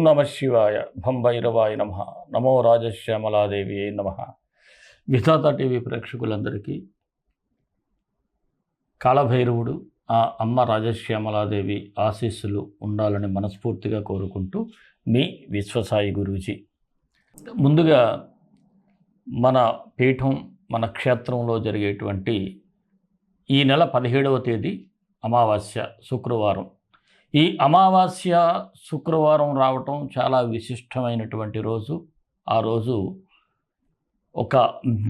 నమ శివాయ. భం భైరవాయ నమ. నమో రాజశ్యామలాదేవి నమ. విధాత టీవీ ప్రేక్షకులందరికీ కాళభైరవుడు ఆ అమ్మ రాజశ్యామలాదేవి ఆశీస్సులు ఉండాలని మనస్ఫూర్తిగా కోరుకుంటూ మీ విశ్వసాయి గురూజీ. ముందుగా మన పీఠం మన క్షేత్రంలో జరిగేటువంటి ఈ నెల 17వ తేదీ అమావాస్య శుక్రవారం. ఈ అమావాస్య శుక్రవారం రావటం చాలా విశిష్టమైనటువంటి రోజు. ఆ రోజు ఒక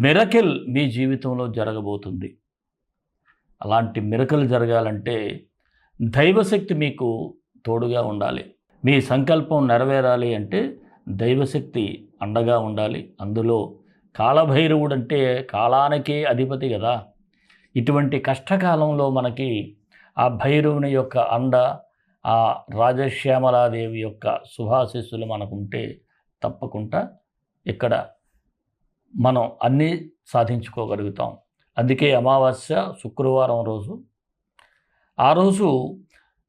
మిరకిల్ మీ జీవితంలో జరగబోతుంది. అలాంటి మిరకిల్ జరగాలంటే దైవశక్తి మీకు తోడుగా ఉండాలి. మీ సంకల్పం నెరవేరాలి అంటే దైవశక్తి అండగా ఉండాలి. అందులో కాళభైరవుడు అంటే కాలానికే అధిపతి కదా. ఇటువంటి కష్టకాలంలో మనకి ఆ భైరవుని యొక్క అండ, ఆ రాజశ్యామలాదేవి యొక్క శుభాశీస్సులు మనకుంటే తప్పకుండా ఇక్కడ మనం అన్నీ సాధించుకోగలుగుతాం. అందుకే అమావాస్య శుక్రవారం రోజు, ఆ రోజు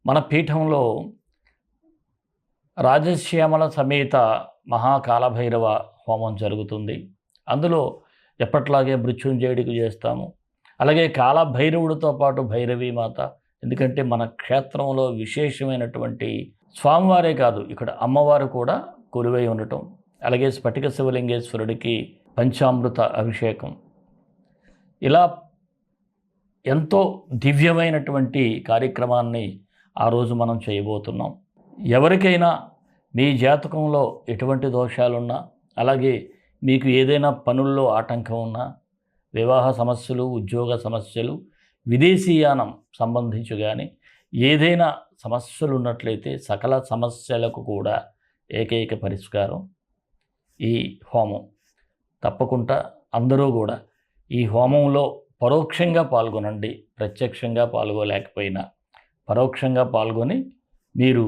మన పీఠంలో రాజశ్యామల సమేత మహాకాళభైరవ హోమం జరుగుతుంది. అందులో ఎప్పట్లాగే మృత్యుంజయుడికి చేస్తాము. అలాగే కాళభైరవుడితో పాటు భైరవీ మాత, ఎందుకంటే మన క్షేత్రంలో విశేషమైనటువంటి స్వామివారే కాదు, ఇక్కడ అమ్మవారు కూడా కొలువై ఉండటం. అలాగే స్ఫటిక శివలింగేశ్వరుడికి పంచామృత అభిషేకం, ఇలా ఎంతో దివ్యమైనటువంటి కార్యక్రమాన్ని ఆ రోజు మనం చేయబోతున్నాం. ఎవరికైనా మీ జాతకంలో ఎటువంటి దోషాలున్నా, అలాగే మీకు ఏదైనా పనుల్లో ఆటంకం ఉన్నా, వివాహ సమస్యలు, ఉద్యోగ సమస్యలు, విదేశీయానం సంబంధించి కానీ ఏదైనా సమస్యలు ఉన్నట్లయితే సకల సమస్యలకు కూడా ఏకైక పరిష్కారం ఈ హోమం. తప్పకుండా అందరూ కూడా ఈ హోమంలో పరోక్షంగా పాల్గొనండి. ప్రత్యక్షంగా పాల్గొలేకపోయినా పరోక్షంగా పాల్గొని మీరు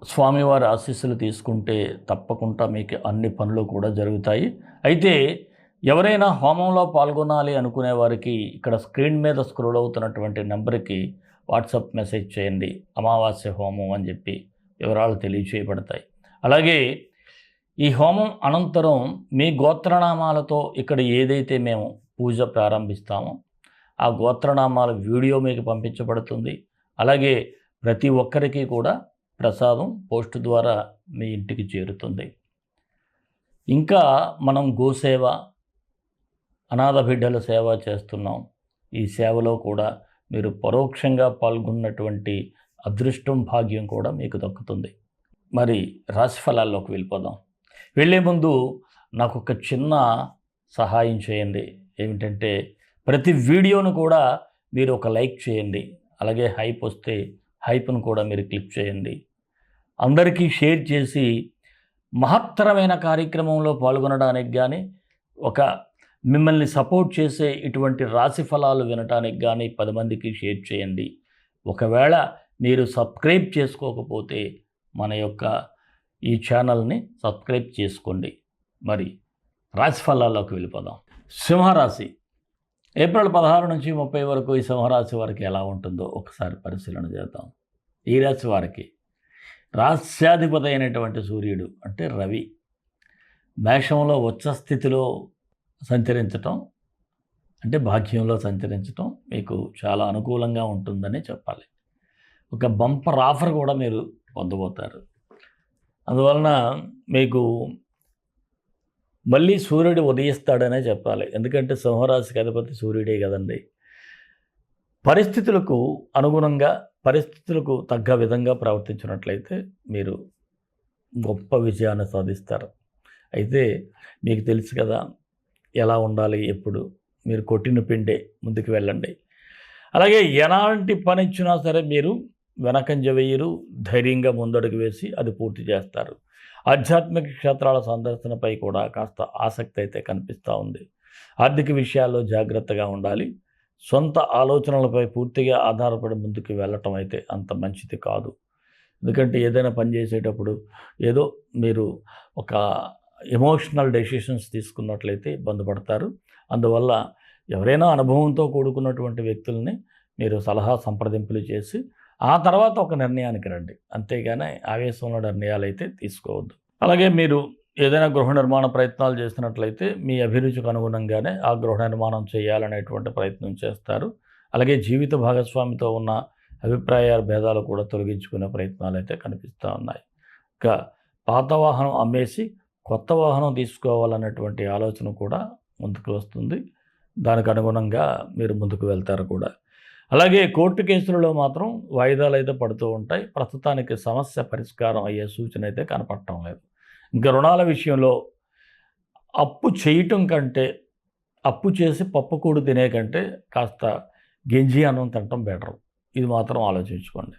స్వామివారి ఆశీస్సులు తీసుకుంటే తప్పకుండా మీకు అన్ని పనులు కూడా జరుగుతాయి. అయితే ఎవరైనా హోమంలో పాల్గొనాలి అనుకునే వారికి ఇక్కడ స్క్రీన్ మీద స్క్రోల్ అవుతున్నటువంటి నెంబర్కి వాట్సాప్ మెసేజ్ చేయండి. అమావాస్య హోమం అని చెప్పి వివరాలు తెలియచేయబడతాయి. అలాగే ఈ హోమం అనంతరం మీ గోత్రనామాలతో ఇక్కడ ఏదైతే మేము పూజ ప్రారంభిస్తామో ఆ గోత్రనామాల వీడియో మీకు పంపించబడుతుంది. అలాగే ప్రతి ఒక్కరికి కూడా ప్రసాదం పోస్ట్ ద్వారా మీ ఇంటికి చేరుతుంది. ఇంకా మనం గోసేవ, అనాథ బిడ్డల సేవ చేస్తున్నాం. ఈ సేవలో కూడా మీరు పరోక్షంగా పాల్గొన్నటువంటి అదృష్టం, భాగ్యం కూడా మీకు దక్కుతుంది. మరి రాశిఫలాల్లోకి వెళ్ళిపోదాం. వెళ్ళే ముందు నాకు ఒక చిన్న సహాయం చేయండి. ఏమిటంటే ప్రతి వీడియోను కూడా మీరు ఒక లైక్ చేయండి. అలాగే హైప్ వస్తే హైప్ను కూడా మీరు క్లిక్ చేయండి. అందరికీ షేర్ చేసి మహత్తరమైన కార్యక్రమంలో పాల్గొనడానికి కానీ, ఒక మిమ్మల్ని సపోర్ట్ చేసే ఇటువంటి రాశి ఫలాలు వినటానికి కానీ 10 మందికి షేర్ చేయండి. ఒకవేళ మీరు సబ్స్క్రైబ్ చేసుకోకపోతే మన యొక్క ఈ ఛానల్ని సబ్స్క్రైబ్ చేసుకోండి. మరి రాశి ఫలాల్లోకి వెళ్ళిపోదాం. సింహరాశి ఏప్రిల్ 16 నుంచి 30 వరకు ఈ సింహరాశి వారికి ఎలా ఉంటుందో ఒకసారి పరిశీలన చేద్దాం. ఈ రాశి వారికి రాస్యాధిపతి అయినటువంటి సూర్యుడు అంటే రవి మేషంలో ఉచ్చ స్థితిలో సంచరించటం అంటే భాగ్యంలో సంచరించటం మీకు చాలా అనుకూలంగా ఉంటుందని చెప్పాలి. ఒక బంపర్ ఆఫర్ కూడా మీరు పొందబోతారు. అందువలన మీకు మళ్ళీ సూర్యుడు ఉదయిస్తాడనే చెప్పాలి. ఎందుకంటే సింహరాశికి అధిపతి సూర్యుడే కదండి. పరిస్థితులకు అనుగుణంగా, పరిస్థితులకు తగ్గ విధంగా ప్రవర్తించినట్లయితే మీరు గొప్ప విజయాన్ని సాధిస్తారు. అయితే మీకు తెలుసు కదా ఎలా ఉండాలి. ఎప్పుడు మీరు కొట్టిన పిండే ముందుకు వెళ్ళండి. అలాగే ఎలాంటి పని ఇచ్చినా సరే మీరు వెనకంజ వేయరు, ధైర్యంగా ముందడుగు వేసి అది పూర్తి చేస్తారు. ఆధ్యాత్మిక క్షేత్రాల సందర్శనపై కూడా కాస్త ఆసక్తి అయితే కనిపిస్తూ ఉంది. ఆర్థిక విషయాల్లో జాగ్రత్తగా ఉండాలి. సొంత ఆలోచనలపై పూర్తిగా ఆధారపడి ముందుకు వెళ్ళటం అయితే అంత మంచిది కాదు. ఎందుకంటే ఏదైనా పని చేసేటప్పుడు ఏదో మీరు ఒక ఎమోషనల్ డెసిషన్స్ తీసుకున్నట్లయితే ఇబ్బంది పడతారు. అందువల్ల ఎవరైనా అనుభవంతో కూడుకున్నటువంటి వ్యక్తుల్ని మీరు సలహా సంప్రదింపులు చేసి ఆ తర్వాత ఒక నిర్ణయానికి రండి. అంతేగాని ఆవేశంలో నిర్ణయాలు అయితే తీసుకోవద్దు. అలాగే మీరు ఏదైనా గృహ నిర్మాణ ప్రయత్నాలు చేస్తున్నట్లయితే మీ అభిరుచికి అనుగుణంగానే ఆ గృహ నిర్మాణం చేయాలనేటువంటి ప్రయత్నం చేస్తారు. అలాగే జీవిత భాగస్వామితో ఉన్న అభిప్రాయ భేదాలు కూడా తొలగించుకునే ప్రయత్నాలు అయితే కనిపిస్తూ ఉన్నాయి. ఇంకా పాత వాహనం అమ్మేసి కొత్త వాహనం తీసుకోవాలన్నటువంటి ఆలోచన కూడా ముందుకు వస్తుంది. దానికి అనుగుణంగా మీరు ముందుకు వెళ్తారు కూడా. అలాగే కోర్టు కేసులలో మాత్రం వాయిదాలు అయితే పడుతూ ఉంటాయి. ప్రస్తుతానికి సమస్య పరిష్కారం అయ్యే సూచన అయితే కనపడటం లేదు. ఇంకా రుణాల విషయంలో అప్పు చేయటం కంటే, అప్పు చేసి పప్పుకూడు తినే కంటే కాస్త గెంజి అన్నం తినటం బెటరు. ఇది మాత్రం ఆలోచించుకోండి.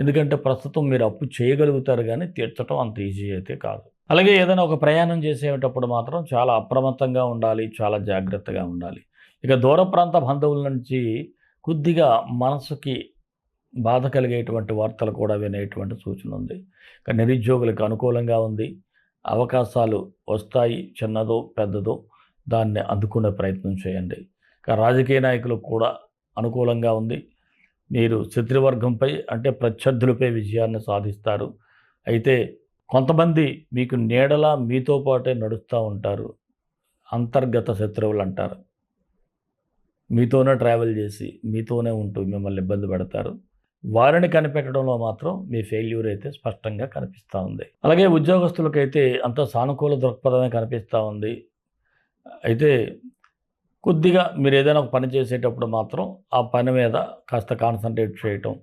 ఎందుకంటే ప్రస్తుతం మీరు అప్పు చేయగలుగుతారు కానీ తీర్చడం అంత ఈజీ అయితే కాదు. అలాగే ఏదైనా ఒక ప్రయాణం చేసేటప్పుడు మాత్రం చాలా అప్రమత్తంగా ఉండాలి, చాలా జాగ్రత్తగా ఉండాలి. ఇక దూర ప్రాంత బంధువుల నుంచి కొద్దిగా మనసుకి బాధ కలిగేటువంటి వార్తలు కూడా వినేటువంటి సూచన ఉంది. ఇక నిరుద్యోగులకు అనుకూలంగా ఉంది. అవకాశాలు వస్తాయి, చిన్నదో పెద్దదో దాన్ని అందుకునే ప్రయత్నం చేయండి. ఇక రాజకీయ నాయకులకు కూడా అనుకూలంగా ఉంది. మీరు శత్రువర్గంపై అంటే ప్రత్యర్థులపై విజయాన్ని సాధిస్తారు. అయితే కొంతమంది మీకు నీడలా మీతో పాటే నడుస్తూ ఉంటారు. అంతర్గత శత్రువులు అంటారు. మీతోనే ట్రావెల్ చేసి మీతోనే ఉంటూ మిమ్మల్ని ఇబ్బంది పెడతారు. వారిని కనిపెట్టడంలో మాత్రం మీ ఫెయిల్యూర్ అయితే స్పష్టంగా కనిపిస్తూ ఉంది. అలాగే ఉద్యోగస్తులకైతే అంత సానుకూల దృక్పథమే కనిపిస్తూ ఉంది. అయితే కొద్దిగా మీరు ఏదైనా ఒక పని చేసేటప్పుడు మాత్రం ఆ పని మీద కాస్త కాన్సన్ట్రేట్ చేయటం,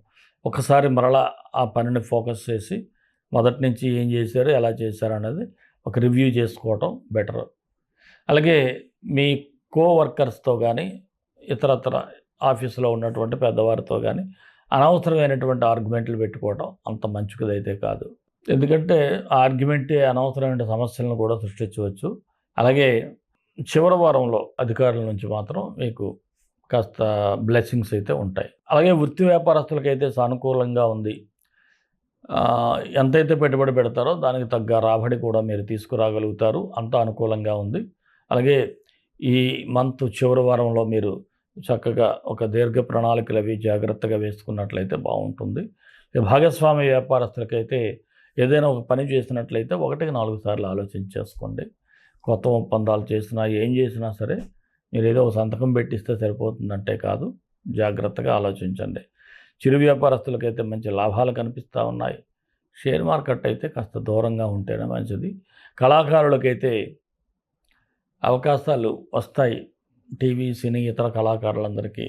ఒకసారి మరలా ఆ పనిని ఫోకస్ చేసి మొదటి నుంచి ఏం చేశారు, ఎలా చేశారు అనేది ఒక రివ్యూ చేసుకోవటం బెటర్. అలాగే మీ కోవర్కర్స్తో కానీ ఇతరత్ర ఆఫీసులో ఉన్నటువంటి పెద్దవారితో కానీ అనవసరమైనటువంటి ఆర్గ్యుమెంట్లు పెట్టుకోవడం అంత మంచిదైతే కాదు. ఎందుకంటే ఆ ఆర్గ్యుమెంటే అనవసరమైన సమస్యలను కూడా సృష్టించవచ్చు. అలాగే చివరి వారంలో అధికారుల నుంచి మాత్రం మీకు కాస్త బ్లెస్సింగ్స్ అయితే ఉంటాయి. అలాగే వృత్తి వ్యాపారస్తులకైతే సానుకూలంగా ఉంది. ఎంతైతే పెట్టుబడి పెడతారో దానికి తగ్గ రాబడి కూడా మీరు తీసుకురాగలుగుతారు. అంతా అనుకూలంగా ఉంది. అలాగే ఈ మంత్ చివరి వారంలో మీరు చక్కగా ఒక దీర్ఘ ప్రణాళికలు అవి జాగ్రత్తగా వేసుకున్నట్లయితే బాగుంటుంది. భాగస్వామి వ్యాపారస్తులకైతే ఏదైనా ఒక పని చేసినట్లయితే 1-4 సార్లు ఆలోచించేసుకోండి. కొత్త ఒప్పందాలు చేసినా ఏం చేసినా సరే మీరు ఏదో ఒక సంతకం పెట్టిస్తే సరిపోతుందంటే కాదు, జాగ్రత్తగా ఆలోచించండి. చిరు వ్యాపారస్తులకైతే మంచి లాభాలు కనిపిస్తూ ఉన్నాయి. షేర్ మార్కెట్ అయితే కాస్త దూరంగా ఉంటేనే మంచిది. కళాకారులకైతే అవకాశాలు వస్తాయి. టీవీ, సినీ, ఇతర కళాకారులందరికీ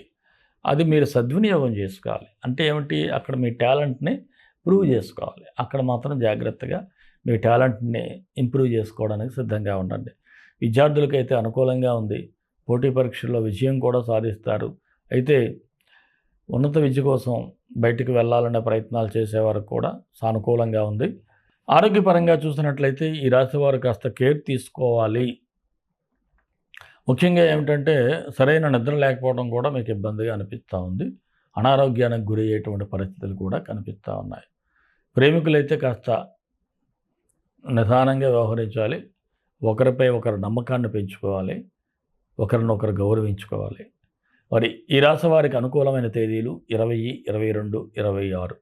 అది మీరు సద్వినియోగం చేసుకోవాలి. అంటే ఏమిటి, అక్కడ మీ టాలెంట్ని ప్రూవ్ చేసుకోవాలి. అక్కడ మాత్రం జాగ్రత్తగా మీ టాలెంట్ని ఇంప్రూవ్ చేసుకోవడానికి సిద్ధంగా ఉండండి. విద్యార్థులకైతే అనుకూలంగా ఉంది. పోటీ పరీక్షల్లో విజయం కూడా సాధిస్తారు. అయితే ఉన్నత విద్య కోసం బయటికి వెళ్ళాలనే ప్రయత్నాలు చేసేవారికి కూడా సానుకూలంగా ఉంది. ఆరోగ్యపరంగా చూసినట్లయితే ఈ రాశి వారు కాస్త కేర్ తీసుకోవాలి. ముఖ్యంగా ఏమిటంటే సరైన నిద్ర లేకపోవడం కూడా మీకు ఇబ్బందిగా అనిపిస్తూ ఉంది. అనారోగ్యానికి గురి అయ్యేటువంటి పరిస్థితులు కూడా కనిపిస్తూ ఉన్నాయి. ప్రేమికులైతే కాస్త నిదానంగా వ్యవహరించాలి. ఒకరిపై ఒకరు నమ్మకాన్ని పెంచుకోవాలి. ఒకరినొకరు గౌరవించుకోవాలి. మరి ఈ రాశి వారికి అనుకూలమైన తేదీలు 20, 22, 26.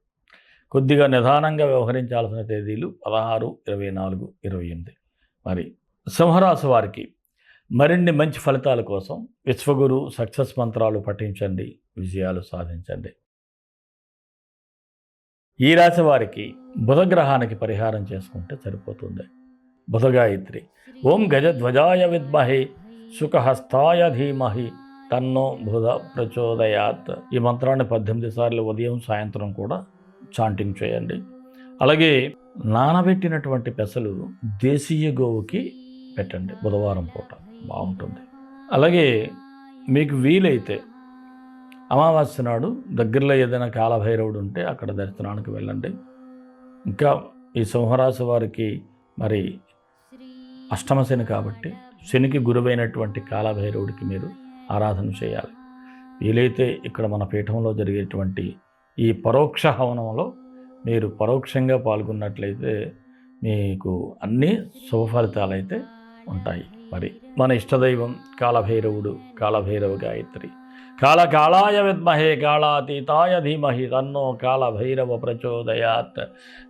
కొద్దిగా నిదానంగా వ్యవహరించాల్సిన తేదీలు 16, 24, 28. మరి సింహరాశి వారికి మరిన్ని మంచి ఫలితాల కోసం విశ్వగురు సక్సెస్ మంత్రాలు పఠించండి, విజయాలు సాధించండి. ఈ రాశి వారికి బుధగ్రహానికి పరిహారం చేసుకుంటే సరిపోతుంది. బుధగాయత్రి ఓం గజధ్వజాయ విద్మహే సుఖహస్తాయ ధీమహి తన్నో బుధ ప్రచోదయాత్. ఈ మంత్రాన్ని 18 సార్లు ఉదయం సాయంత్రం కూడా చాంటింగ్ చేయండి. అలాగే నానబెట్టినటువంటి పెసలు దేశీయ గోవుకి పెట్టండి బుధవారం పూట, బాగుంటుంది. అలాగే మీకు వీలైతే అమావాస్య నాడు దగ్గరలో ఏదైనా కాలభైరవుడు ఉంటే అక్కడ దర్శనానికి వెళ్ళండి. ఇంకా ఈ సింహరాశి వారికి మరి అష్టమ శని కాబట్టి శనికి గురువైనటువంటి కాలభైరవుడికి మీరు ఆరాధన చేయాలి. వీలైతే ఇక్కడ మన పీఠంలో జరిగేటువంటి ఈ పరోక్ష హవనంలో మీరు పరోక్షంగా పాల్గొన్నట్లయితే మీకు అన్ని శుభ ఫలితాలు అయితే ఉంటాయి. మరి మన ఇష్టదైవం కాలభైరవుడు, కాలభైరవ గాయత్రి. కాళకాళాయ విద్మహే కాళాతీతాయ ధీమహి తన్నో కాళభైరవ ప్రచోదయాత్.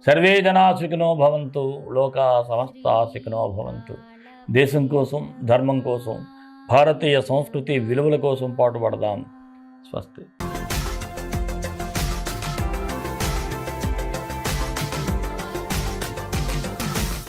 సర్వే జనా సుఖినో భవంతు, లోకా సమస్తా సుఖినో భవంతు. దేశం కోసం, ధర్మం కోసం, భారతీయ సంస్కృతి విలువల కోసం పాటుపడదాం. స్వస్తి.